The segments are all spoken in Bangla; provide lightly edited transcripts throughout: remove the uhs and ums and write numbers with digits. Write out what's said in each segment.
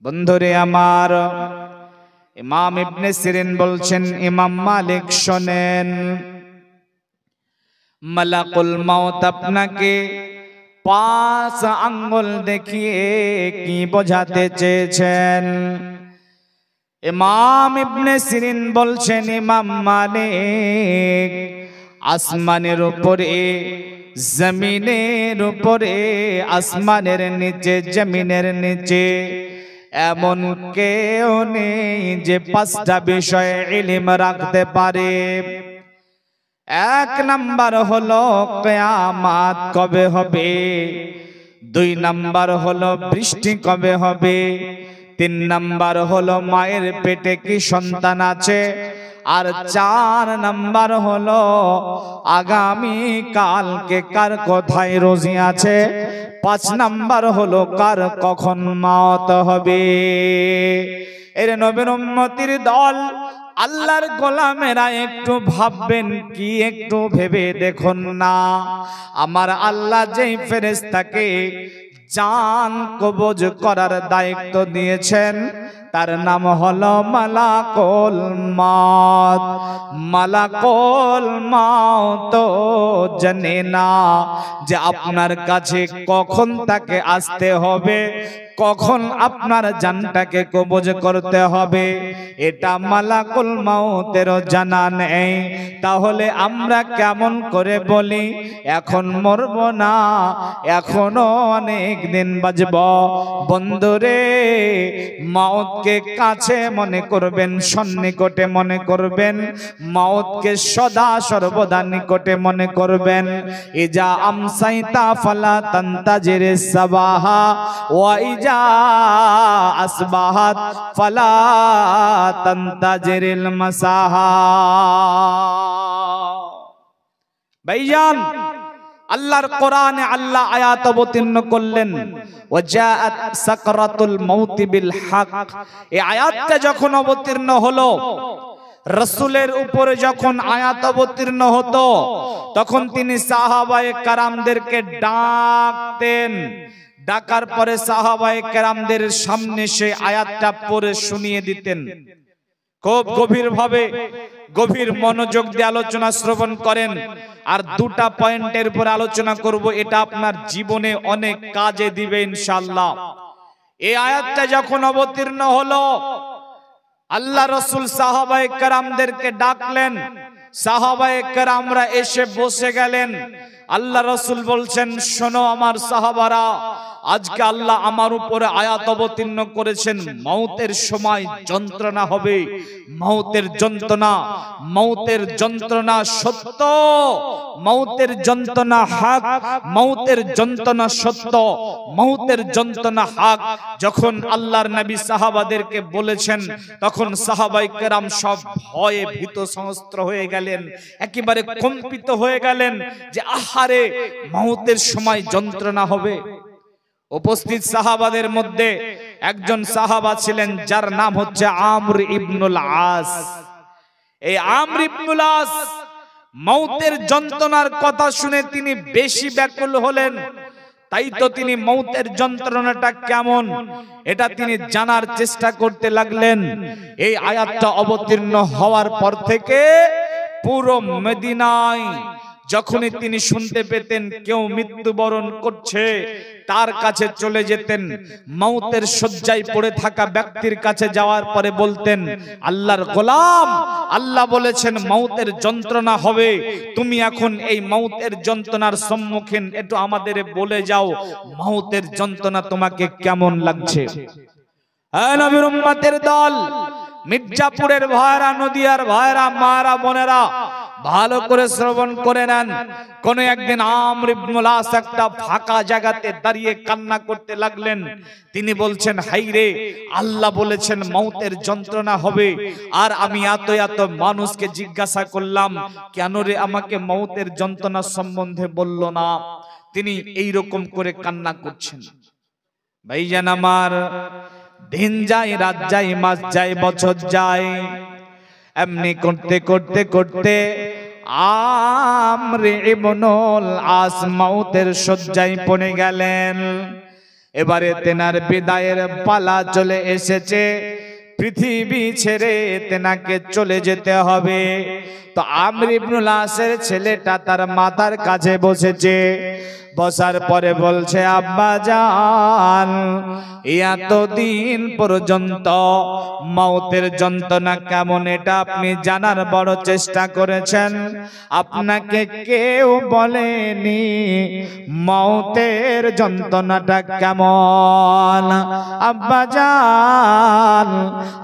বন্ধুরে আমার, ইমাম ইবনে সিরিন বলছেন, ইমাম মালিক শোনেন, মালাকুল মাউত আপনাকে 5 আঙ্গুল দেখিয়ে কি বোঝাতে চেয়েছেন? ইমাম ইবনে সিরিন বলছেন, ইমাম মালিক আসমানের উপরে, জমিনের উপরে, আসমানের নিচে, জমিনের নিচে এমন কেউ নেই যে 5টা বিষয়ে ইলম রাখতে পারে। 1 নাম্বার হলো কিয়ামত কবে হবে, 2 নাম্বার হলো বৃষ্টি কবে হবে, 3 নাম্বার হলো মায়ের পেটে কি সন্তান আছে, আর 4 নাম্বার হলো আগামী কালকে কার কোথায় রোজি আছে, 5 নাম্বার হলো কার কখন মওত হবে। এর নবীর উম্মতির দল, আল্লাহর গোলামেরা একটু ভাববেন কি, একটু ভেবে দেখুন না, আমার আল্লাহ যেই ফেরেশতাকে জান কবজ করার দায়িত্ব দিয়েছেন তার নাম হলো মালাকুল মাউত। মালাকুল মাউত জানে না যে আপনার কাছে কখন তাকে আসতে হবে, কখন আপনার জানটাকে কবজ করতে হবে, এটা মালাকুল মাউতেরও জানা নেই। তাহলে আমরা কেমন করে বলি এখন মরব না, এখনো অনেক দিন বাঁচব? বন্ধুরে, মাউতকে কাছে মনে করবেন, সন্নিকটে মনে করবেন, মাউতকে সদা সর্বদা নিকটে মনে করবেন। ইজা আমসাইতা ফালা তান্তাজির সাবাহা ওয়া ইজা আসবাহাত ফালা তান্তাজিরিল মাসাহা। ভাইজান, আল্লাহর কোরআনে আল্লাহ আয়াত অবতীর্ণ করলেন, ওয়াজাআত সাকরাতুল মাউত বিল হক। এই আয়াতটা যখন অবতীর্ণ হলো, রাসূলের উপরে যখন আয়াত অবতীর্ণ হতো, তখন তিনি সাহাবায়ে কেরামদেরকে ডাকতেন। ডাকার পরে সাহাবায়ে কেরামদের সামনে সেই আয়াতটা পড়ে শুনিয়ে দিতেন। খুব গভীরভাবে, গভীর মনোযোগ দিয়ে আলোচনা শ্রবণ করেন। আর 2টা পয়েন্টের উপর আলোচনা করব, এটা আপনার জীবনে অনেক কাজে দিবে ইনশাআল্লাহ। এই আয়াতটা যখন অবতীর্ণ হলো, আল্লাহ রাসূল সাহাবায়ে কেরামদেরকে ডাকলেন, সাহাবায়ে কেরামরা এসে বসে গেলেন। আল্লাহ রাসূল বলছেন, শোনো আমার সাহাবারা, আজকে আল্লাহ আমার উপরে আয়াত অবতীর্ণ করেছেন, মওতের সময় যন্ত্রণা হবে, মওতের যন্ত্রণা, মওতের যন্ত্রণা সত্য, মওতের যন্ত্রণা হক, মওতের যন্ত্রণা সত্য, মওতের যন্ত্রণা হক। যখন আল্লাহর নবী সাহাবাদেরকে বলেছেন, তখন সাহাবায়ে কেরাম সব ভয়ে ভীত সহস্ত্র হয়ে গেলেন, একেবারে কম্পিত হয়ে গেলেন যে আহারে, মওতের সময় যন্ত্রণা হবে। উপস্থিত সাহাবাদের মধ্যে একজন সাহাবা ছিলেন যার নাম হচ্ছে আমর ইবনুল আস। এই আমর ইবনুল আস মওতের যন্ত্রণার কথা শুনে তিনি বেশি ব্যাকুল হলেন। তাই তো তিনি মওতের যন্ত্রণাটা কেমন এটা তিনি জানার চেষ্টা করতে লাগলেন। এই আয়াতটা অবতীর্ণ হওয়ার পর থেকে পুরো মদিনায় যখনই তিনি শুনতে পেতেন কেউ মৃত্যুবরণ করছে, তার কাছে চলে যেতেন। মওতের শয্যায় পড়ে থাকা ব্যক্তির কাছে যাওয়ার পরে বলতেন, আল্লাহর গোলাম, আল্লাহ বলেছেন মওতের যন্ত্রণা হবে, তুমি এখন এই মওতের যন্ত্রণার সম্মুখীন, একটু আমাদের বলে যাও মওতের যন্ত্রণা তোমাকে কেমন লাগছে। হ্যাঁ নবীর উম্মতের দল, মির্জাপুরের ভাইরা, নদিয়ার ভাইরা, মারা, বোনেরা, ভালো করে শ্রবণ করে নেন। কোন একদিন আমর ইবনুল আস একটা ফাঁকা জায়গাতে দাঁড়িয়ে কান্না করতে লাগলেন। তিনি বলছেন, হাইরে, আল্লাহ বলেছেন মওতের যন্ত্রণা হবে, আর আমি এত এত মানুষকে জিজ্ঞাসা করলাম, কেন রে আমাকে মওতের যন্ত্রণা সম্বন্ধে বলল না? তিনি এই রকম করে কান্না করছেন। ভাইজান আমার, দিন যায়, রাত যায়, মাস যায়, বছর যায়, এমনি করতে করতে করতে আমর ইবনুল আস মওতের শয্যায় পড়ে গেলেন। এবারে তেনার বিদায়ের পালা চলে এসেছে, পৃথিবী ছেড়ে তেনাকে চলে যেতে হবে। তো আমর ইবনুল আসের ছেলেটা তার মাথার কাছে বসেছে, বসার পরে বলছে, আব্বা জান, এতদিন পর্যন্ত মওতের যন্ত্রণা কেমন এটা আপনি জানার বড় চেষ্টা করেছেন, আপনাকে কেউ বলেনি মওতের যন্ত্রণাটা কেমন। আব্বা জান,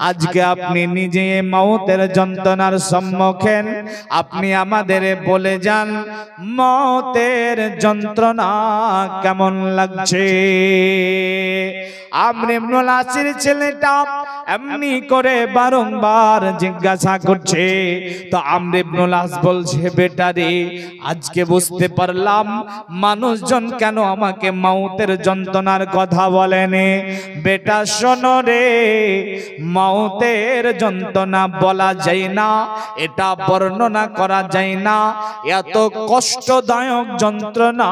আজকে আপনি নিজে মওতের যন্ত্রণার সম্মুখীন, আপনি আমাদের বলে যান মওতের যন্ত্রণা কেমন লাগছে। আমর ইবনুল আসের ছেলেটা এমনি করে বারংবার জিজ্ঞাসা করছে। তো আমর ইবনুল আস বলছে, বেটা রে, আজকে বুঝতে পারলাম মানুষজন কেন আমাকে মওতের যন্ত্রণার কথা বলেনি। বেটা শোনো রে, মওতের যন্ত্রণা বলা যায় না, এটা বর্ণনা করা যায় না। এত কষ্টদায়ক যন্ত্রণা,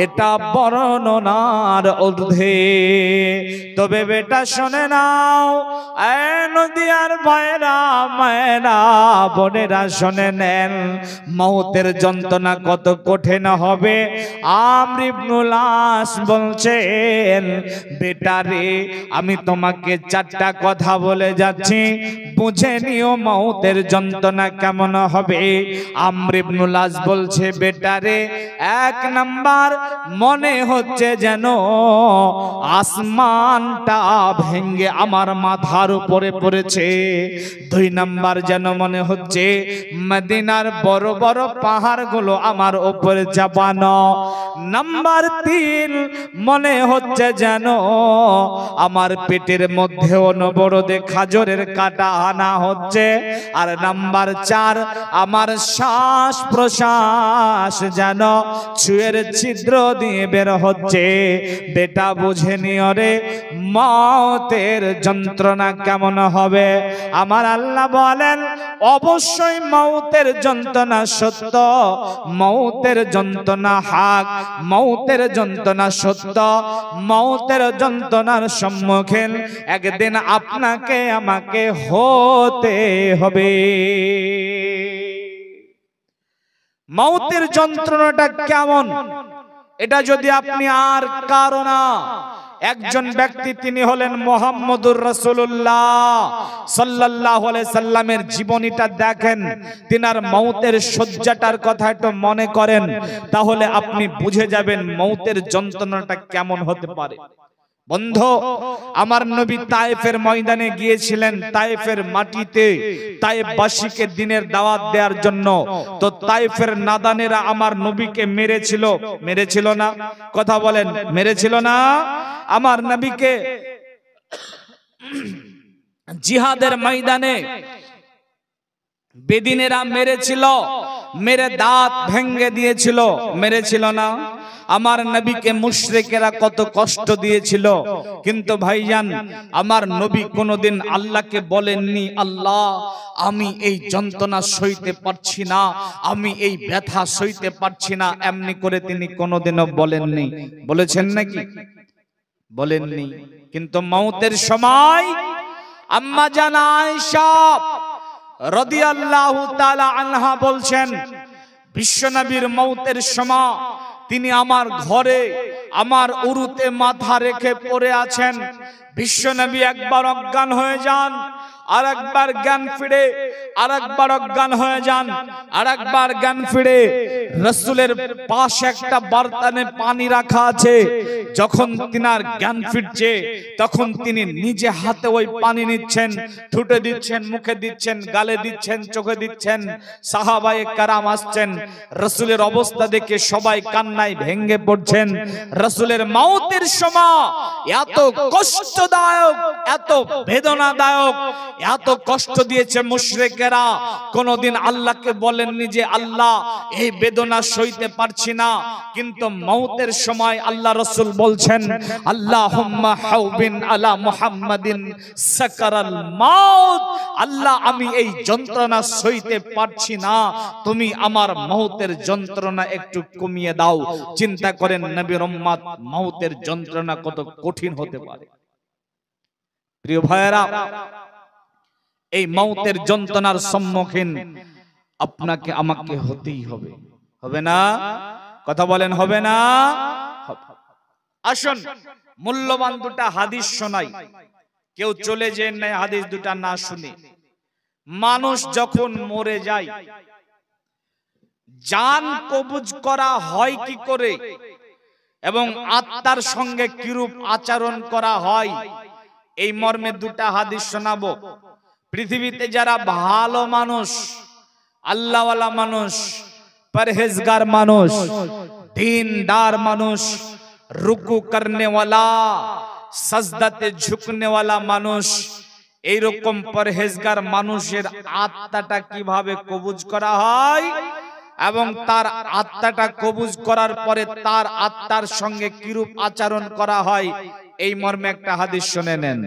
এটা বর্ণনার ঊর্ধ্বে। তবে বেটা শুনে নাও, নদিয়ার ভাইরা মায়েরা বোনেরা শুনে নেন, মওতের যন্ত্রণা কত কঠিন হবে। আমর ইবনুল আস বলছেন, বেটা রে, আমি তোমাকে চারটা কথা বলে যাচ্ছি, বুঝে নিও মওতের যন্ত্রণা কেমন হবে। আমর ইবনুল আস বলছে, বেটা রে, এক নাম্বার, মনে হচ্ছে যেন আসমানটা ভেঙে আমার মাথার উপরে পড়েছে। দুই নাম্বার, যেন মনে হচ্ছে মদিনার বড় বড় পাহাড়গুলো আমার উপরে চাপানো। নাম্বার তিন, মনে হচ্ছে যেন আমার পেটের মধ্যে অনবরতে খাজরের কাটা আনা হচ্ছে। আর নাম্বার চার, আমার শ্বাস প্রশ্বাস যেন ছুঁয়ের ছিদ্র দিয়ে বের হচ্ছে। বেটা বুঝে নিও রে, মওতের যন্ত্রণা কেমন হবে। আমার আল্লাহ বলেন, অবশ্যই মওতের যন্ত্রণা সত্য, মওতের যন্ত্রণা হক, মওতের যন্ত্রণা সত্য। মওতের যন্ত্রণার সম্মুখীন একদিন আপনাকে আমাকে হতে হবে। মওতের যন্ত্রণাটা কেমন, এটা যদি আপনি আর কারো না, একজন ব্যক্তি তিনি হলেন মুহাম্মদুর রাসূলুল্লাহ সাল্লাল্লাহু আলাইহি সাল্লামের জীবনীটা দেখেন, তিনার মওতের শয্যাটার কথা একটু মনে করেন, তাহলে আপনি বুঝে যাবেন মওতের যন্ত্রণাটা কেমন হতে পারে। বন্ধু, আমার নবী তায়েফের ময়দানে গিয়েছিলেন, তায়েফের মাটিতে তায়েফবাসীকে দ্বীনের দাওয়াত দেওয়ার জন্য। তো তায়েফের নাদানেরা আমার নবীকে মেরেছিল, মেরেছিল না? কথা বলেন, মেরেছিল না? আমার নবীকে জিহাদের ময়দানে বেদিনেরা মেরেছিল, মেরে দাঁত ভেঙে দিয়েছিল, মেরেছিল না? আমার নবীকে মুশরিকেরা কত কষ্ট দিয়েছিল, কিন্তু ভাইজান আমার নবী কোনোদিন আল্লাহকে বলেননি, আল্লাহ আমি এই যন্ত্রণা সইতে পারছি না, আমি এই ব্যথা সইতে পারছি না, এমনি করে তিনি কোনোদিনও বলেননি। বলেছেন নাকি? বলেননি। কিন্তু মওতের সময় আম্মা জান আয়েশা রাদিয়াল্লাহু তাআলা আনহা বলছেন, বিশ্বনবীর মওতের সময় তিনি আমার ঘরে আমার উরুতে মাথা রেখে পড়ে আছেন। বিশ্বনবী একবার অজ্ঞান হয়ে যান, আর একবার জ্ঞান ফিরে, আর একবার অজ্ঞান হয়ে যান, আর একবার জ্ঞান ফিরে। রাসূলের পাশে একটা বারতানে পানি রাখা আছে, যখন তিনার জ্ঞান ফিরছে তখন তিনি নিজে হাতে ওই পানি নিচ্ছেন, ঠুটে দিচ্ছেন, মুখে দিচ্ছেন, গালে দিচ্ছেন, চোখে দিচ্ছেন। সাহাবায়ে কেরাম আসছেন, রাসূলের অবস্থা দেখে সবাই কান্নায় ভেঙে পড়ছেন। রাসূলের মওতের সময় এত কষ্টদায়ক, এত বেদনাদায়ক, এত কষ্ট দিয়েছে মুশরিকেরা, কোনদিন আল্লাহকে বলেননি যে আল্লাহ এই বেদনা সইতে পারছি না। কিন্তু মওতের সময় আল্লাহ রাসূল বলছেন, আল্লাহুম্মা হাউবিন আলা মুহাম্মাদিন সাকারাল মাউত, আল্লাহ আমি এই যন্ত্রণা সইতে পারছি না, তুমি আমার মওতের যন্ত্রণা একটু কমিয়ে দাও। চিন্তা করেন নবীর উম্মত মওতের যন্ত্রণা কত কঠিন হতে পারে। প্রিয় ভাইরা, এই মওতের যন্ত্রণার সম্মুখীন আপনাকে আমাকে হতেই হবে, হবে না? কথা বলেন হবে না? আসুন মূল্যবান দুটা হাদিস শোনাই, কেউ চলে যেন না হাদিস দুটা না শুনে। মানুষ যখন মরে যায় জান কবজ করা হয় কি করে এবং আত্মার সঙ্গে কিরূপ আচরণ করা হয়, এই মর্মে দুটা হাদিস শোনাবো। পৃথিবীতে যারা ভালো মানুষ, আল্লাহওয়ালা মানুষ, পরহেজগার মানুষ, দীনদার মানুষ, রুকু করনে ওয়ালা, সাজদাতে ঝুঁকনে ওয়ালা মানুষ, এইরকম পরহেজগার মানুষের আত্মাটা কিভাবে কবজ করা হয় এবং তার আত্মাটা কবজ করার পরে তার আত্মার সঙ্গে কিরূপ আচরণ করা হয়, এই মর্মে একটা হাদিস শুনে নেন।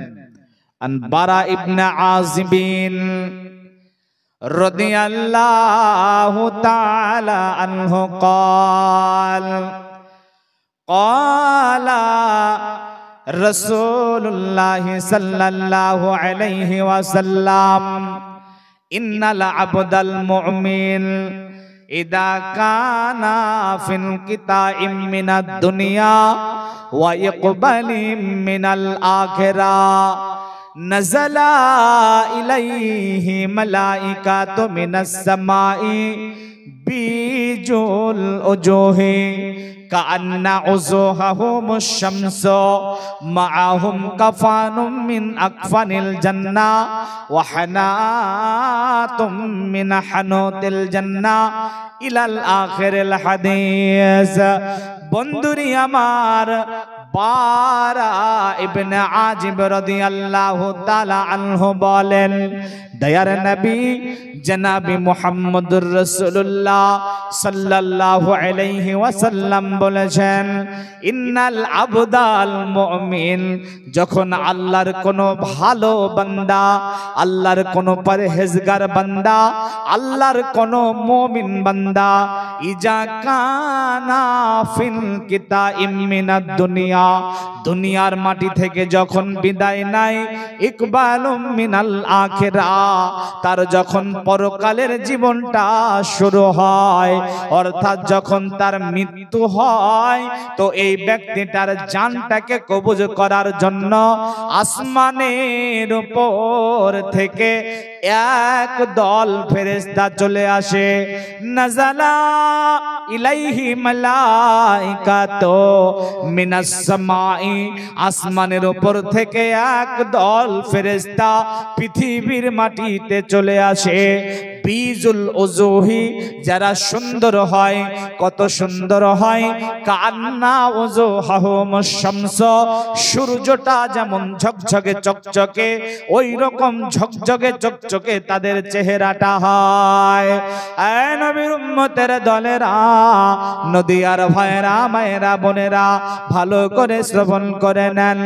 আন বারা ইবনে আযিবিন রাদিয়াল্লাহু তাআলা আনহু قال قال রাসূলুল্লাহ সাল্লাল্লাহু আলাইহি ওয়াসাল্লাম ইন্নাল আবদাল মুমিন ইদা কানা ফিল কিতাইম মিনাদ দুনিয়া ওয়া ইকবালিম মিনাল আখিরা নাযালা ইলাইহি মালাইকাতু মিনাস সামাই বিজুল উজুহি কান্না উজুহাহুমুশ শামসু মাআহুম কাফানুম মিন আকফানিল জান্নাহ ওয়া হানাতুম মিন হানুতিল জান্নাহ ইলাল আখিরিল হাদিস। বন্ধুরি আমার, বারা ইবনে আজিব রাদিয়াল্লাহু তাআলা আনহু বলেন, দয়ার নবী জনাবি মুহাম্মদুর রাসূলুল্লাহ সাল্লাল্লাহু আলাইহি ওয়াসাল্লাম বলেছেন, ইন্নাল আবদাল মুমিন, যখন আল্লাহর কোন ভালো বান্দা, আল্লাহর কোন পরহেজগার বান্দা, আল্লাহর কোন মুমিন বান্দা ইজা কানা ফিল কিতাইম মিনাদ দুনিয়া, দুনিয়ার মাটি থেকে যখন বিদায় নেয়, ইকবালুম মিনাল আখিরা, তার যখন পরকালের জীবনটা শুরু হয়, অর্থাৎ যখন তার মৃত্যু হয়, তো এই ব্যক্তিটার জানটাকে কবজ করার জন্য আসমানের উপর থেকে এক দল ফেরেশতা চলে আসে। নাযালা ইলাইহি মালাইকাতু মিনাস সামাই, আসমানের উপর থেকে এক দল ফেরেশতা পৃথিবীর মাটিতে চলে আসে। বিজুল উজুহি, যারা সুন্দর হয়, কত সুন্দর হয়, কান্না উজুহাহুমুশ শামসু, সূর্যটা যেমন ঝকঝকে চকচকে, ওই রকম ঝকঝকে চকচকে তাদের চেহারাটা হয়। এ নবীর উম্মতের দলেরা, নদিয়ার ভাইরা, মায়েরা, বোনেরা, ভালো করে শ্রবণ করে নেন।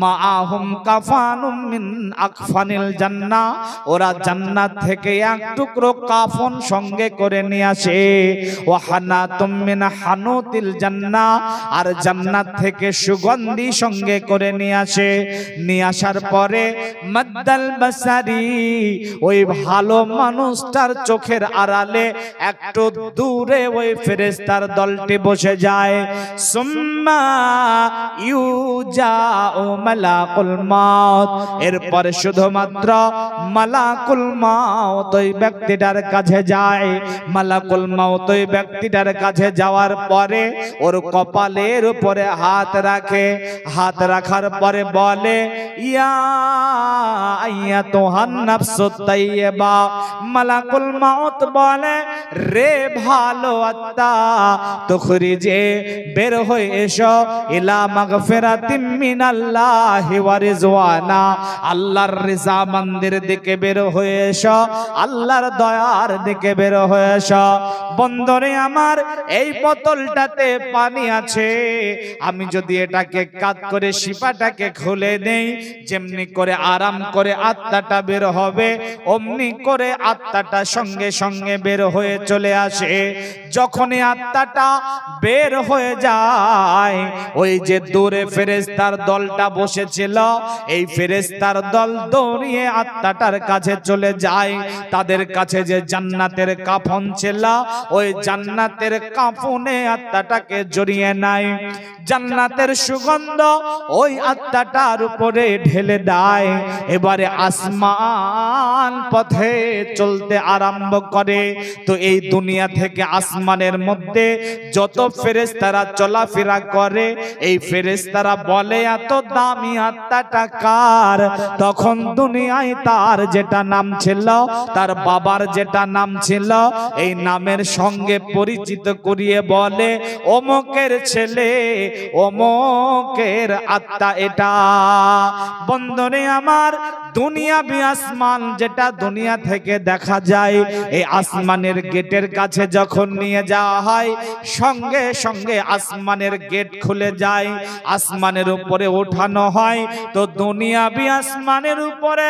মাআহুম কাফানুম মিন আকফানিল জান্নাহ, ওরা জান্নাত থেকে এক টুকরো কাফন সঙ্গে করে নিয়ে আসে। ওয়া হানাতুম মিন হানুতিল জান্নাহ, আর জান্নাত থেকে সুগন্ধি সঙ্গে করে নিয়ে আসে। নিয়ে আসার পরে মাদ্দাল বাসারি, ওই ভালো মানুষটার চোখের আড়ালে একটু দূরে ওই ফেরেশতার দলটি বসে যায়। সুম্মা ইউজাউ মালাকুল মাউত, এরপরে শুধুমাত্র মালাকুল মাউত ওই ব্যক্তি ব্যক্তিটার কাছে যায়, মালাকুল মাউত ওই ব্যক্তিটার কাছে যাওয়ার পরে ওর কপালের উপরে হাত রাখে, হাত রাখার পরে বলে ইয়া আইয়াতুহান নাফসুত তাইয়্যিবা। মালাকুল মাউত বলে রে ভালো আত্মা, তুখরিজে বের হয়ে এসো ইলা মাগফিরাতিম মিনাল্লাহি ওয়া রিজওয়ানা, আল্লাহর রিজামন্দির দিকে বের হয়ে এসো, আল্লাহর দয়ার দিকে বের হয়ে এসো। বন্ধুরে আমার, এই বোতলটাতে পানি আছে, আমি যদি এটাকে কাত করে শিপাটাকে খুলে দেই, যেমনি করে আরাম করে আত্মাটা বের হবে, অমনি করে আত্মাটা সঙ্গে সঙ্গে বের হয়ে চলে আসে। যখনই আত্মাটা বের হয়ে যায়, ওই যে দূরে ফেরেশতার দলটা বসেছিল, এই ফেরেশতার দল দৌড়িয়ে আত্মাটার কাছে চলে যায়। তাদের কাছে যে জান্নাতের কাফন ছিল, ওই জান্নাতের কাফনে আত্মাটাকে জড়িয়ে নেয়, জান্নাতের সুগন্ধ ওই আত্মাটার উপরে ঢেলে দেয়। এবারে আসমান পথে চলতে আরম্ভ করে। তো এই দুনিয়া থেকে আসমানের মধ্যে যত ফেরেশতারা চলাফেরা করে, এই ফেরেশতারা বলে এত দামি আত্মাটা কার? তখন দুনিয়ায় তার যেটা নাম ছিল, তার বাবার যেটা নাম ছিল, এই নামের সঙ্গে পরিচিত করিয়ে বলে অমুকের ছেলে, অমুকের আত্মা এটা। বন্ধনে আমার, দুনিয়াবি আসমান যেটা দুনিয়া থেকে দেখা যায়, এই আসমানের গেটের কাছে যখন নিয়ে যাওয়া হয়, সঙ্গে সঙ্গে আসমানের গেট খুলে যায়, আসমানের উপরে ওঠানো হয়। তো দুনিয়াবি আসমানের উপরে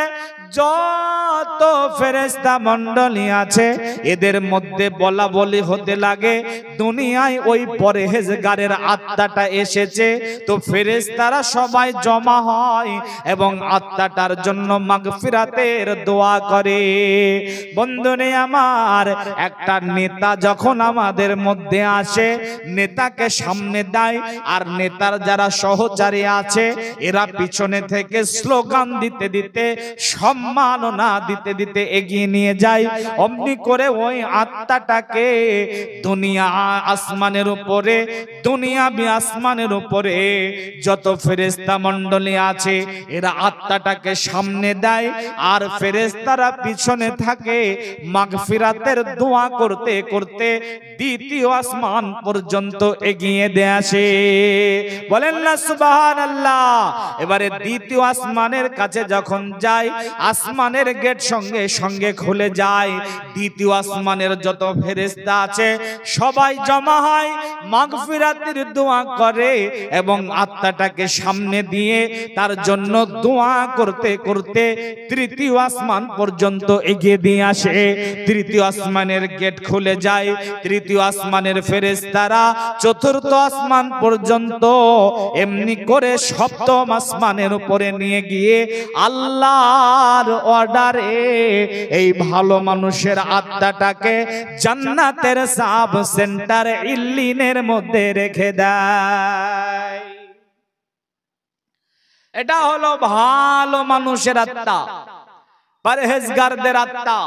যত ফেরেশতা মণ্ডলী আছে, এদের মধ্যে বলা বলি হতে লাগে দুনিয়ায় ওই পরহেজগারের আত্মাটা এসেছে। তো ফেরেশতারা সবাই জমা হয় এবং আত্মাটার জন্য মাগফিরাতের দোয়া করে। বন্ধুরে আমার, একটা নেতা যখন আমাদের মধ্যে আসে, নেতাকে সামনে দেয়, আর নেতার যারা সহচারী আছে এরা পিছনে থেকে স্লোগান দিতে দিতে, সম্মাননা দিতে দিতে এগিয়ে নিয়ে যায়। অমনি করে ওই আত্মাটাকে দুনিয়া আসমানের উপরে, দুনিয়াবি আসমানের উপরে যত ফেরেশতা মণ্ডলী আছে, এরা আত্মাটাকে সামনে দেয়, আর ফেরেশতারা পিছনে থাকে মাগফিরাতের দোয়া করতে করতে দ্বিতীয় আসমান পর্যন্ত এগিয়ে দিয়ে আসে। বলেন না সুবহানাল্লাহ। এবারে দ্বিতীয় আসমানের কাছে যখন যায়, আসমানের গেট সঙ্গে সঙ্গে খুলে যায়। দ্বিতীয় আসমানের যত ফেরেশতা আছে সবাই জমা হয়, মাগফিরাতের দোয়া করে এবং আত্মাটাকে সামনে দিয়ে তার জন্য দোয়া করতে করতে তৃতীয় আসমান পর্যন্ত এগিয়ে দিয়ে আসে। তৃতীয় আসমানের গেট খুলে যায়, তৃতীয় আসমানের ফেরেশতারা চতুর্থ আসমান পর্যন্ত এমনি করে সপ্তম আসমানের উপরে নিয়ে গিয়ে আল্লাহর অর্ডারে এই ভালো মানুষের আত্মাটাকে জান্নাতের সাব সেন্টার ইল্লিনের মধ্যে রেখে দেয়। এটা হলো ভালো মানুষের আত্মা, পরহেজগারদের আত্মা,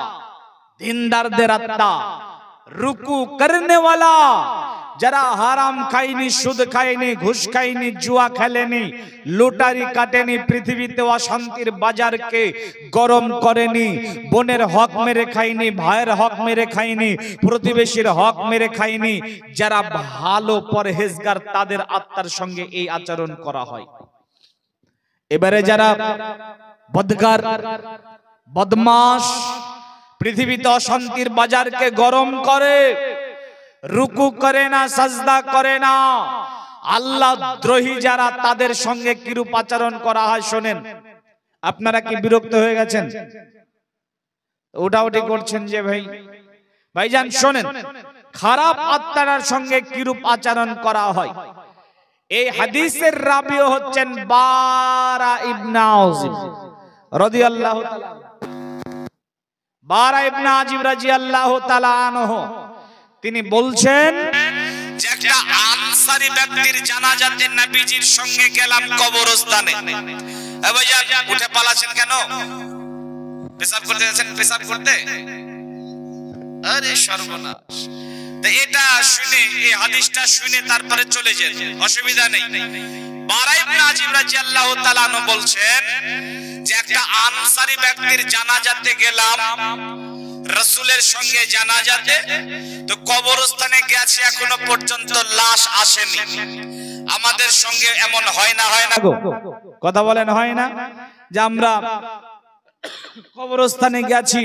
দিনদারদের আত্মা, রুকু করনে वाला, যারা হারাম খায়নি, সুদ খায়নি, ঘুষ খায়নি, জুয়া খেলেনি, লুটারি কাটেনি, পৃথিবীতে অশান্তির বাজারকে গরম করেনি, বোনের হক মেরে খায়নি, ভাইয়ের হক মেরে খায়নি, প্রতিবেশীর হক মেরে খায়নি, যারা ভালো পরহেজগার তাদের আত্মার সঙ্গে এই আচরণ করা হয়। এবারে যারা বদগার, বদমাশ, পৃথিবীতে অশান্তির বাজারকে গরম করে, রুকু করে না, সাজদা করে না, আল্লাহ দ্রোহী যারা, তাদের সঙ্গে কিরূপ আচরণ করা হয় শোনেন। আপনারা কি বিরক্ত হয়ে গেছেন? ওটাওটি করছেন যে ভাইজান শোনেন, খারাপ আত্মার সঙ্গে কিরূপ আচরণ করা হয়। এই হাদিসের রাবিও হচ্ছেন বারা ইবনে আযিব রাদিয়াল্লাহু তাআলা। বারা ইবনে আযিব রাদিয়াল্লাহু তাআলা আনহু তিনি বলছেন যে একটা আনসারী ব্যক্তির জানাজাতে নবীজির সঙ্গে গেলাম কবরস্থানে। এ ভাইজান উঠে পালাছেন কেন? পেশাব করতে যাচ্ছেন? পেশাব করতে আরে সর্বনাশ। তো এটা শুনে, এই হাদিসটা শুনে তারপরে চলে যেন, অসুবিধা নেই। বারা ইবনে আজিব রাদিয়াল্লাহু তাআলা আনহু বলছেন যে একটা আনসারী ব্যক্তির জানাজাতে গেলাম রাসূলের সঙ্গে জানাজাতে, তো কবরস্থানে গেছে, এখনো পর্যন্ত লাশ আসেনি। আমাদের সঙ্গে এমন হয় না, হয় না গো? কথা বলেন, হয় না? যে আমরা কবরস্থানে গেছি,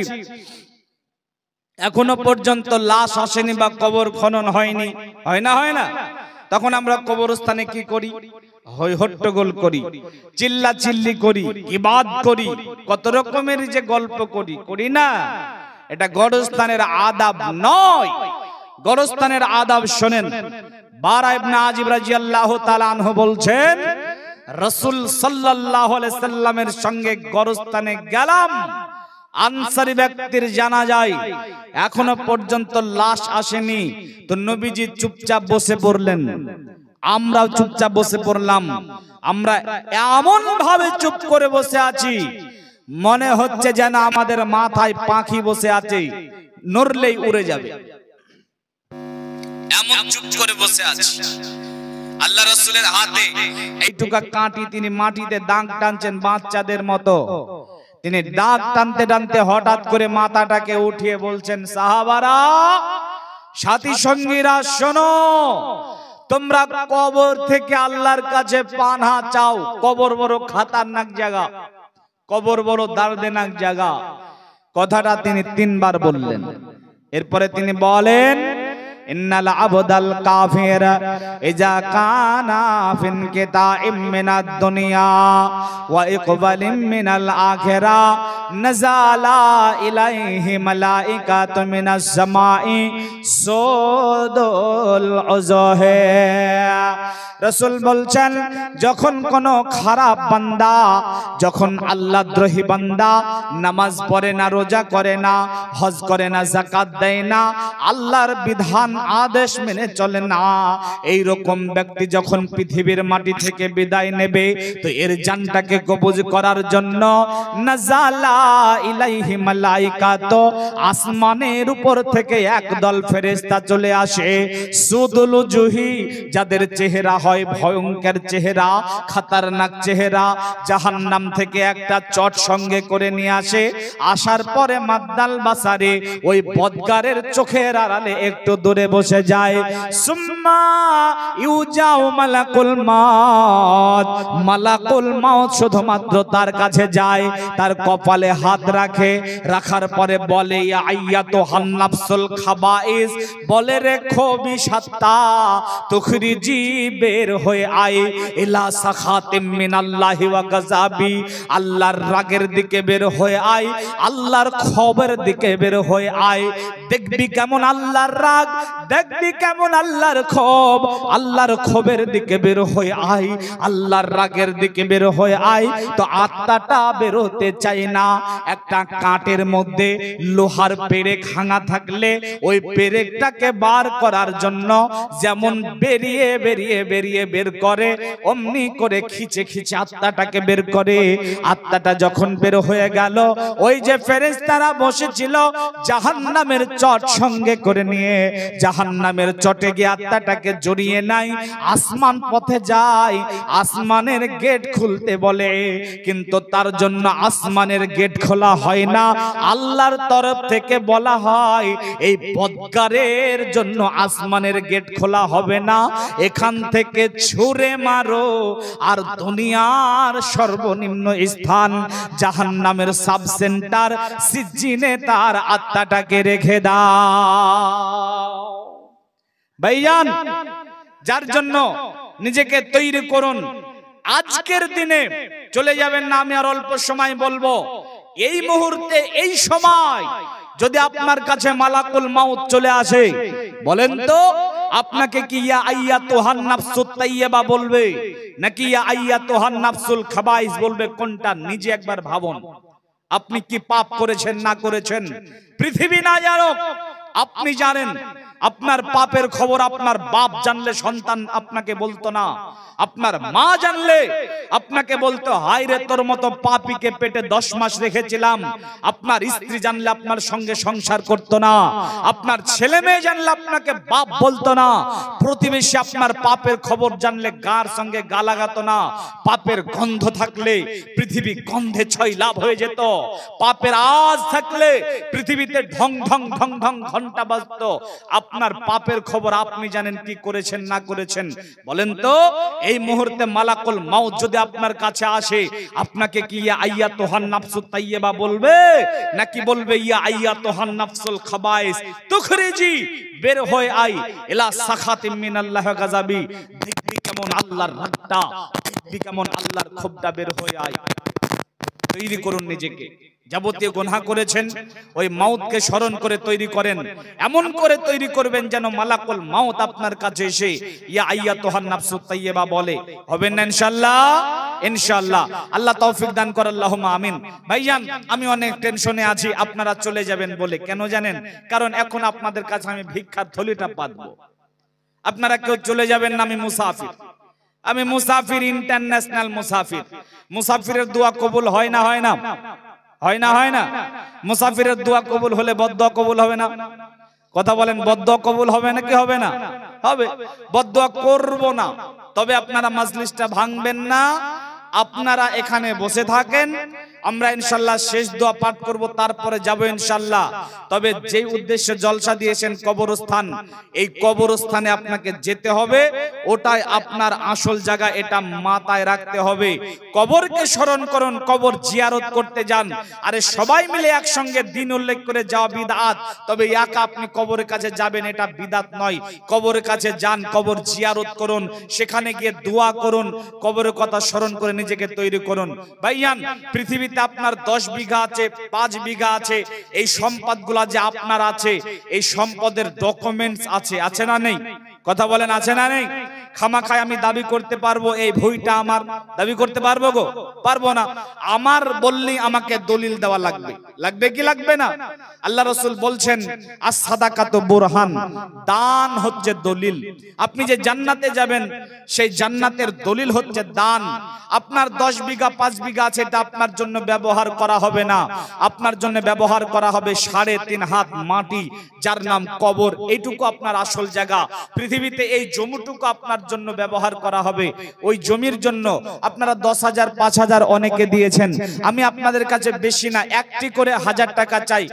এখনো পর্যন্ত লাশ আসেনি বা কবর খনন হয়নি, হয় না, হয় না? তখন আমরা কবরস্থানে কি করি? হই হট্টগোল করি, চিল্লা চিল্লি করি, ইবাদ করি, কত রকমের যে গল্প করি, করি না? এটা গরস্থানের আদাব নয়। গরস্থানের আদাব শোনেন। বারা ইবনে আজিব রাদিয়াল্লাহু তাআলা আনহু বলছেন রাসূল সাল্লাল্লাহু আলাইহি সাল্লামের সঙ্গে গরস্থানে গেলাম, আনসারী ব্যক্তির জানাজায় এখনো পর্যন্ত লাশ আসেনি। তো নবীজি চুপচাপ বসে পড়লেন, আমরাও চুপচাপ বসে পড়লাম। আমরা এমন ভাবে চুপ করে বসে আছি, মনে হচ্ছে যেন আমাদের মাথায় পাখি বসে আছে, নড়লেই উড়ে যাবে, এমন চুপ করে বসে আছি। আল্লাহ রাসূলের হাতে এইটুকা কাঁটি, তিনি মাটিতে দাগ টানছেন বাচ্চাদের মতো। তিনি দাগ টানতে টানতে হঠাৎ করে মাথাটাকে উঠিয়ে বলছেন, সাহাবারা, সাথী সঙ্গীরা, শোনো, তোমরা কবর থেকে আল্লাহর কাছে পানাহ চাও। কবর বড় খতরনাক জায়গা, কবর বড় দর্দনাক জায়গা। কথাটা তিনি 3 বার বললেন। এরপরে তিনি বলেন, ইন্নাল আবদাল কাফির ইজা কানা ফিন কিতাইম মিনাদ দুনিয়া ওয়া ইকবালিম মিনাল আখিরা নাযালা ইলাইহি মালাইকাতু মিনাস সামাই সুদুল উযহে। রাসূল বলছেন, যখন কোন খারাপ বান্দা, যখন আল্লাহদ্রোহী বান্দা নামাজ পড়ে না, রোজা করে না, হজ করে না, যাকাত দেয় না, আল্লাহর বিধান আদেশ মেনে চলে না, এই রকম ব্যক্তি যখন পৃথিবীর মাটি থেকে বিদায় নেবে, তো এর জানটাকে কবজ করার জন্য নাযালা ইলাইহি মালাইকাতু, আসমানের উপর থেকে একদল ফেরেশতা চলে আসে। সুদুল উজুহি, যাদের চেহারা হয় ভয়ঙ্কর চেহারা, খতরনাক চেহারা, জাহান্নাম থেকে একটা চট সঙ্গে করে নিয়ে আসে। আসার পরে মাদ্দাল বাসারে, ওই বদগারের চোখের আড়ালে একটু দূরে বসে যায়। সুম্মা ইউজাউ মালাকুল মাউত, মালাকুল মাউত শুধুমাত্র তার কাছে যায়, তার কপালে হাত রাখে, রাখার পরে বলে, ইয়া আইয়াতুহান নাফসুল খাবাইস, বলে রেখো বিষাক্তা, তুখরিজি, বের হয়ে আয়, ইলা সাখাতিম মিনাল্লাহি ওয়া গাযাবি, আল্লাহর রাগের দিকে বের হয়ে আয়, আল্লাহর ক্ষোভের দিকে বের হয়ে আয়। দেখবি কেমন আল্লাহর রাগ, দেখবি কেমন আল্লাহর ক্ষোভ, আল্লাহর ক্ষোভের দিকে বের হয়ে আয়, আল্লাহর রাগের দিকে বের হয়ে আয়। তো আত্মাটা বেরোতে চায় না। একটা কাঠের মধ্যে লোহার পেরেক ভাঙা থাকলে ওই পেরেকটাকে বার করার জন্য যেমন বেরিয়ে বেরিয়ে বেরিয়ে বের করে, অমনি করে খিচে খিচে আত্মাটাকে বের করে। আত্মাটা যখন বের হয়ে গেল, ওই যে ফেরেশতারা বসেছিল জাহান্নামের চট সঙ্গে করে নিয়ে, জাহান্নামের চটে গিয়ে আত্মাটাকে জড়িয়ে নাই, আসমান পথে যায়, আসমানের গেট খুলতে বলে, কিন্তু তার জন্য আসমানের গেট খোলা হয় না। আল্লাহর তরফ থেকে বলা হয়, এই বদগারের জন্য আসমানের গেট খোলা হবে না, এখান থেকে ছুঁড়ে মারো, আর দুনিয়ার সর্বনিম্ন স্থান জাহান্নামের সাব সেন্টার সিজ্জিনে তার আত্মাটাকে রেখে দাও। ভাইজান, যার জন্য নিজেকে তৈরি করুন। আজকের দিনে চলে যাবেন না, আমি আর অল্প সময় বলবো। এই মুহূর্তে, এই সময় যদি আপনার কাছে মালাকুল মাউত চলে আসে, বলেন তো আপনাকে কি ইয়া আইয়াতুহান নাফসুত তাইয়্যিবা বলবে, নাকি ইয়া আইয়াতুহান নাফসুল খাবাইস বলবে? কোনটা নিজে একবার ভাবুন। আপনি কি পাপ করেছেন না করেছেন পৃথিবী না জানুক, আপনি জানেন। আপনার পাপের খবর আপনার বাপ জানলে সন্তান আপনাকে বলতো না, আপনার মা জানলে আপনাকে বলতো হায় রে তোর মতো পাপীকে পেটে 10 মাস রেখেছিলাম। আপনার স্ত্রী জানলে আপনার সঙ্গে সংসার করতো না, আপনার ছেলে মেয়ে জানলে আপনাকে বাপ বলতো না, প্রতিবেশী আপনার পাপের খবর জানলে গার সঙ্গে গা লাগাতো না। পাপের গন্ধ থাকলে পৃথিবী গন্ধে ছয় লাভ হয়ে যেত, পাপের আওয়াজ থাকলে পৃথিবীতে ঢং ঢং ঢং ঢং ঘন্টা বাজতো। আপনার পাপের খবর আপনি জানেন কি করেছেন না করেছেন। বলেন তো এই মুহূর্তে মালাকুল মাউত যদি আপনার কাছে আসে, আপনাকে কি ইয়া আইয়াতুহান নাফসুত তাইয়্যিবা বলবে, নাকি বলবে ইয়া আইয়াতুহান নাফসুল খাবাইস তুখরিজি, বের হয়ে আই ইলা সাখাতিম মিনাল্লাহ গাযাবি, দেখবি কেমন আল্লাহর রাগটা, দেখবি কেমন আল্লাহর ক্ষোভটা, বের হয়ে আই। তৈরি করুন নিজেকে, যাবতীয় গুনাহ করেছেন ওই মাউতকে স্মরণ করে তৈরি করেন, এমন করে তৈরি করবেন যেন মালাকুল মাউত আপনার কাছে এসে ইয়া আইয়াতুহান নাফসুত তাইয়্যিবা বলে। হবেন না ইনশাআল্লাহ? ইনশাআল্লাহ। আল্লাহ তৌফিক দান করে, আল্লাহুম্মা আমিন। ভাইজান আমি অনেক টেনশনে আছি আপনারা চলে যাবেন বলে, কেন জানেন? কারণ এখন আপনাদের কাছে আমি ভিক্ষার থলিটা পাতবো, আপনারা কেউ চলে যাবেন না। আমি মুসাফির, আমি মুসাফির, ইন্টারন্যাশনাল মুসাফির। মুসাফিরের দোয়া কবুল হয় না? হয় না? হয় না? হয় না? মুসাফিরের দোয়া কবুল হলে বদদোয়া কবুল হবে না? কথা বলেন, বদদোয়া কবুল হবে নাকি হবে না? হবে। বদদোয়া করব না, তবে আপনারা মাজলিসটা ভাঙবেন না, আপনারা এখানে বসে থাকেন, আমরা ইনশাআল্লাহ শেষ দোয়া পাঠ করব, তারপরে যাব ইনশাআল্লাহ। তবে যেই উদ্দেশ্যে জলসা দিয়েছেন কবরস্থান, এই কবরস্থানে আপনাকে যেতে হবে, ওটাই আপনার আসল জায়গা, এটা মাথায় রাখতে হবে। কবরকে স্মরণ করুন, কবর জিয়ারত করতে যান। আরে সবাই মিলে একসঙ্গে দিন উল্লেখ করে যাওয়া বিদআত, তবে একা আপনি কবরের কাছে যাবেন এটা বিদআত নয়। কবরের কাছে যান, কবর জিয়ারত করুন, সেখানে গিয়ে দোয়া করুন, কবরের কথা স্মরণ করে নিজেকে তৈরি করুন। ভাইয়ান পৃথিবী আপনার 10 বিঘা আছে, 5 বিঘা আছে, এই সম্পদগুলা যে আপনার আছে, এই সম্পদের ডকুমেন্টস আছে, আছে না নেই? কথা বলেন, আছে না নেই? খামাখায় আমি দাবি করতে পারবো এই ভুঁইটা আমার, দাবি করতে পারবো গো? পারবো না। আমার বললি আমাকে দলিল দেওয়া লাগবে, লাগবে কি লাগবে না? আল্লাহ রাসূল বলছেন আস-সাদাকাতু বুরহান, দান হচ্ছে দলিল। আপনি যে জান্নাতে যাবেন সেই জান্নাতের দলিল হচ্ছে দান। আপনার 10 বিঘা 5 বিঘা আছে, এটা আপনার জন্য ব্যবহার করা হবে না, আপনার জন্য ব্যবহার করা হবে 3.5 হাত মাটি, যার নাম কবর। এইটুকু আপনার আসল জায়গা। পৃথিবীতে এই জমিটুকু আপনার জন্য ব্যবহার করা হবে। ওই জমির জন্য আপনারা 10,000 5,000 অনেকে দিয়েছেন, আমি আপনাদের কাছে বেশি না, একটি করে 1000 টাকা চাই,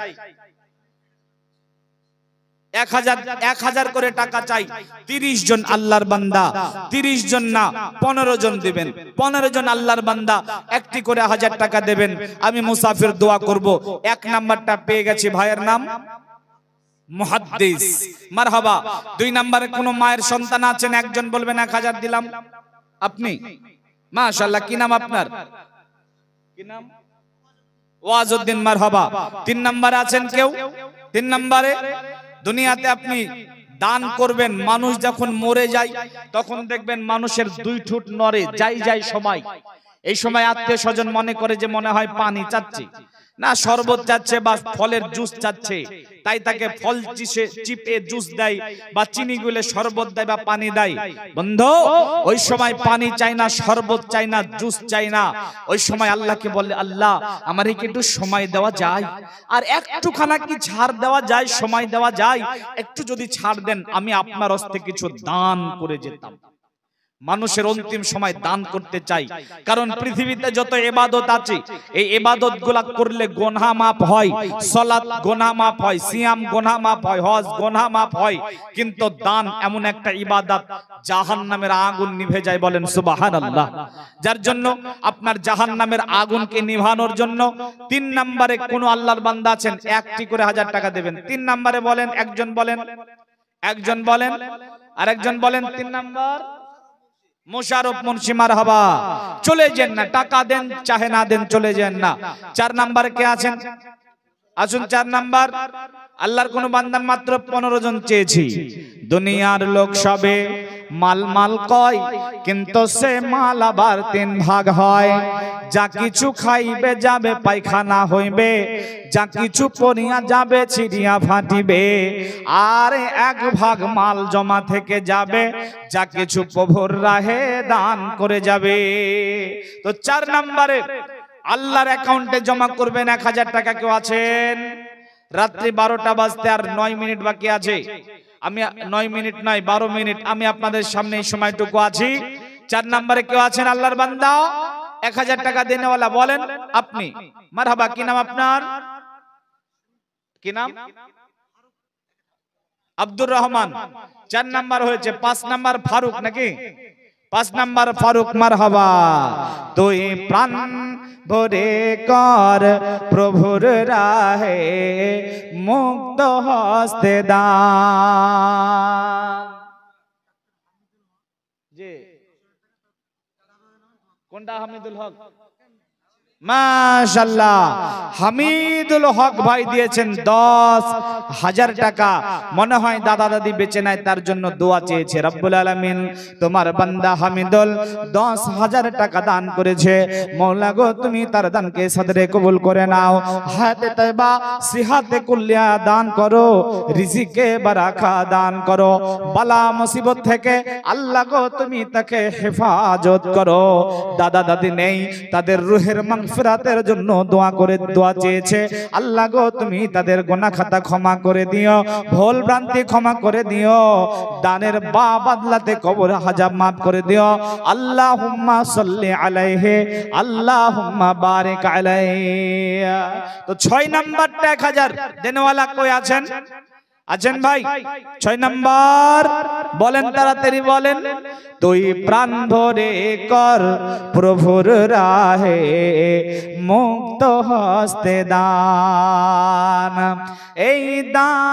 1000 করে টাকা চাই। 30 জন আল্লাহর বান্দা, 30 জন না 15 জন দিবেন, 15 জন আল্লাহর বান্দা একটি করে 1000 টাকা দেবেন। আমি মুসাফির দোয়া করব। 1 নাম্বারটা পেয়ে গেছি, ভাইয়ের নাম মুহাদ্দিস, মারহাবা। 2 নম্বরে কোন মায়ের সন্তান আছেন, একজন বলবেন 1000 দিলাম। আপনি মাশাআল্লাহ, কি নাম আপনার? কি নাম? ওয়াজউদ্দিন, মারহাবা। 3 নম্বরে আছেন কেউ? 3 নম্বরে দুনিয়াতে আপনি দান করবেন, মানুষ যখন মরে যায় তখন দেখবেন মানুষের 2 ঠোঁট নড়ে, যাই সময়, এই সময় আত্মীয় স্বজন মনে করে যে মনে হয় পানি চাচ্ছে, না শরবত চাচ্ছে বা ফলের জুস চাচ্ছে, তাই তাকে ফল চিপে জুস দেয় বা চিনি গুলে শরবত দেয় বা পানি দেয়। বন্ধু ওই সময় পানি চাই না, শরবত চাই না, জুস চাই না, ওই সময় আল্লাহকে বলে আল্লাহ আমারে কি একটু সময় দেওয়া যায়, আর একটুখানা কি ছাড় দেওয়া যায়, সময় দেওয়া যায়, একটু যদি ছাড় দেন আমি আপনার হস্তে কিছু দান করে যেতাম। মানুষের অন্তিম সময় দান করতে চাই, কারণ পৃথিবীতে যত ইবাদত আছে এই ইবাদতগুলো করলে গুনাহ মাফ হয়, সালাত গুনাহ মাফ হয়, সিয়াম গুনাহ মাফ হয়, হজ গুনাহ মাফ হয়, কিন্তু দান এমন একটা ইবাদত জাহান্নামের আগুন নিভে যায়, বলেন সুবহানাল্লাহ। যার জন্য আপনার জাহান্নামের আগুনকে নিভানোর জন্য 3 নম্বরে কোন আল্লাহর বান্দা আছেন, একটি করে 1000 টাকা দেবেন। 3 নম্বরে বলেন, একজন বলেন, একজন বলেন, আর একজন বলেন। 3 নম্বর মোশাররফ মুন্সি, মারহাবা। চলে যান না, টাকা দেন চাহে না দেন, চলে যান না। 4 নম্বরে কে আছেন? আসুন 4 নাম্বার। আল্লাহর কোন বান্দা মাত্র 15 জন চেয়েছি। দুনিয়ার লোক সবে মাল মাল কয়, কিন্তু সে মাল আবার 3 ভাগ হয়। যা কিছু খাইবে যাবে পায়খানা হইবে, যা কিছু পরিয়া যাবে ছিড়িয়া ফাটিবে, আর 1 ভাগ মাল জমা থেকে যাবে, যা কিছু প্রভুর রাহে দান করে যাবে। তো 4 নম্বরে আল্লাহর অ্যাকাউন্টে জমা করবেন 1000 টাকা। কেউ আছেন? রাত্রি 12টা বাজতে আর 9 মিনিট বাকি আছে। আমি 9 মিনিট নয় 12 মিনিট আমি আপনাদের সামনে এই সময়টুকু আছি। 4 নম্বরে কেউ আছেন আল্লাহর বান্দা 1000 টাকা দেনেওয়ালা? বলেন আপনি। মারহাবা। কি নাম আপনার? কি নাম? আব্দুর রহমান। 4 নাম্বার হয়েছে। 5 নাম্বার ফারুক নাকি? 5 নাম্বার ফারুক। মারহাবা। তুই প্রাণ ভরে কর প্রভুর রাহে মুক্ত হস্তে দান। জি কোনটা? হামিদুল হক। মাশাআল্লাহ, হামিদুল হক ভাই দিয়েছেন 10,000 টাকা। মনে হয় দাদা দাদি বেঁচে নাই, তার জন্য দোয়া চেয়েছে। রব্বুল আলামিন তোমার বান্দা হামিদুল 10,000 টাকা দান করেছে। মওলা গো তুমি তার দানকে সদরে কবুল করে নাও। হায়াতে তয়বা সিহাতে কুল্লিয়া দান করো, রিজিকে বারাকা দান করো, বালা মুসিবত থেকে আল্লাহ গো তুমি তাকে হেফাজত করো। দাদা দাদি নেই, তাদের রূহের মাগফিরাতের জন্য দোয়া চেয়েছে। আল্লাহ গো তুমি তাদের গুনাহ খাতা ক্ষমা করে দিও, ভুল ভ্রান্তি ক্ষমা করে দিও, দানের বদলাতে কবর হাজাব মাফ করে দিও। আল্লাহুম্মা সাল্লি আলাইহি, আল্লাহুম্মা বারিক আলাইহি। তো 6 নাম্বারটা 1000 দেনওয়ালা কই আছেন? আছেন ভাই? 6 নাম্বার বলেন, তাড়াতাড়ি বলেন। তুই প্রাণ ভরে কর প্রভুর রাহে মুক্ত হস্তে দান। এই দান